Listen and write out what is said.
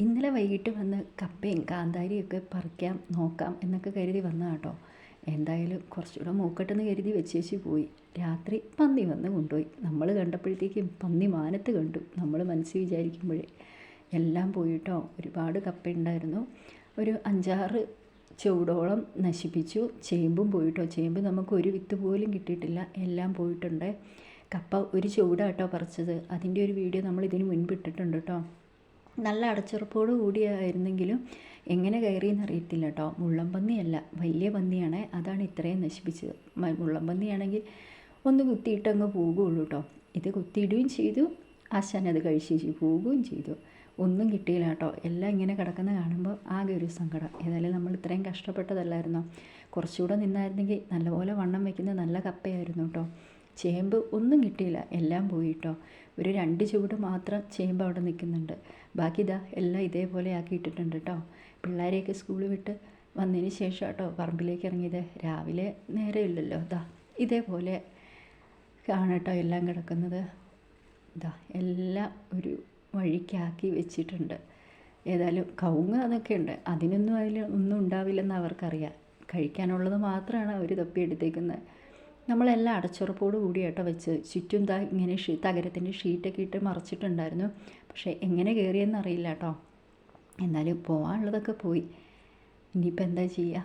ഇന്നലെ വൈകിട്ട് വന്ന് കപ്പയും കാന്താരിയൊക്കെ പറിക്കാം നോക്കാം എന്നൊക്കെ കരുതി വന്നതാണ് കേട്ടോ. എന്തായാലും കുറച്ചുകൂടെ മൂക്കട്ടെന്ന് കരുതി വെച്ചേച്ച് പോയി. രാത്രി പന്നി വന്ന് കൊണ്ടുപോയി. നമ്മൾ കണ്ടപ്പോഴത്തേക്കും പന്നി മാനത്ത് കണ്ടു. നമ്മൾ മനസ്സിൽ വിചാരിക്കുമ്പോഴേ എല്ലാം പോയിട്ടോ. ഒരുപാട് കപ്പയുണ്ടായിരുന്നു. ഒരു 5-6 ചുവടോളം നശിപ്പിച്ചു. ചേമ്പും പോയിട്ടോ. ചേമ്പ് നമുക്ക് ഒരു വിത്ത് പോലും കിട്ടിയിട്ടില്ല, എല്ലാം പോയിട്ടുണ്ട്. കപ്പ ഒരു ചുവടാട്ടോ പറിച്ചത്. അതിൻ്റെ ഒരു വീഡിയോ നമ്മൾ ഇതിന് മുൻപ് ഇട്ടിട്ടുണ്ട് കേട്ടോ. നല്ല അടച്ചുറപ്പോട് കൂടിയായിരുന്നെങ്കിലും എങ്ങനെ കയറിയെന്ന് അറിയത്തില്ല കേട്ടോ. മുള്ളം പന്നിയല്ല, വലിയ പന്നിയാണ്. അതാണ് ഇത്രയും നശിപ്പിച്ചത്. മുള്ളം പന്നിയാണെങ്കിൽ ഒന്ന് കുത്തിയിട്ടങ്ങ് പോകുകയുള്ളൂ കേട്ടോ. ഇത് കുത്തിയിടുകയും ചെയ്തു, ആശാൻ അത് കഴിച്ചു പോവുകയും ചെയ്തു. ഒന്നും കിട്ടിയില്ല കേട്ടോ. എല്ലാം ഇങ്ങനെ കിടക്കുന്ന കാണുമ്പോൾ ആകെ ഒരു സങ്കടം. ഏതായാലും നമ്മൾ ഇത്രയും കഷ്ടപ്പെട്ടതല്ലായിരുന്നോ. കുറച്ചുകൂടെ നിന്നായിരുന്നെങ്കിൽ നല്ലപോലെ വണ്ണം വയ്ക്കുന്ന നല്ല കപ്പയായിരുന്നു കേട്ടോ. ചേമ്പ് ഒന്നും കിട്ടിയില്ല, എല്ലാം പോയിട്ടോ. ഒരു 2 ചുവട് മാത്രം ചേമ്പ് അവിടെ നിൽക്കുന്നുണ്ട്. ബാക്കി ഇതാ എല്ലാം ഇതേപോലെ ആക്കിയിട്ടിട്ടുണ്ട് കേട്ടോ. പിള്ളേരെയൊക്കെ സ്കൂളിൽ വിട്ട് വന്നതിന് ശേഷം കേട്ടോ പറമ്പിലേക്ക് ഇറങ്ങിയത്. രാവിലെ നേരമില്ലല്ലോ. ഇതേപോലെ കാണട്ടോ എല്ലാം കിടക്കുന്നത്. എല്ലാം ഒരു വഴിക്കാക്കി വെച്ചിട്ടുണ്ട്. ഏതായാലും കവുങ്ങ് അതൊക്കെ ഉണ്ട്, അതിനൊന്നും അതിൽ ഒന്നും ഉണ്ടാവില്ലെന്ന് അവർക്കറിയാം. കഴിക്കാനുള്ളത് മാത്രമാണ് അവർ തപ്പിയെടുത്തേക്കുന്നത്. നമ്മളെല്ലാം അടച്ചുറപ്പോട് കൂടിയാട്ടോ വെച്ച്. ചുറ്റും ഇങ്ങനെ തകരത്തിൻ്റെ ഷീറ്റൊക്കെ ഇട്ട് മറച്ചിട്ടുണ്ടായിരുന്നു. പക്ഷേ എങ്ങനെ കയറിയെന്ന് അറിയില്ല കേട്ടോ. എന്നാലും പോകാനുള്ളതൊക്കെ പോയി. ഇനിയിപ്പോൾ എന്താ ചെയ്യുക.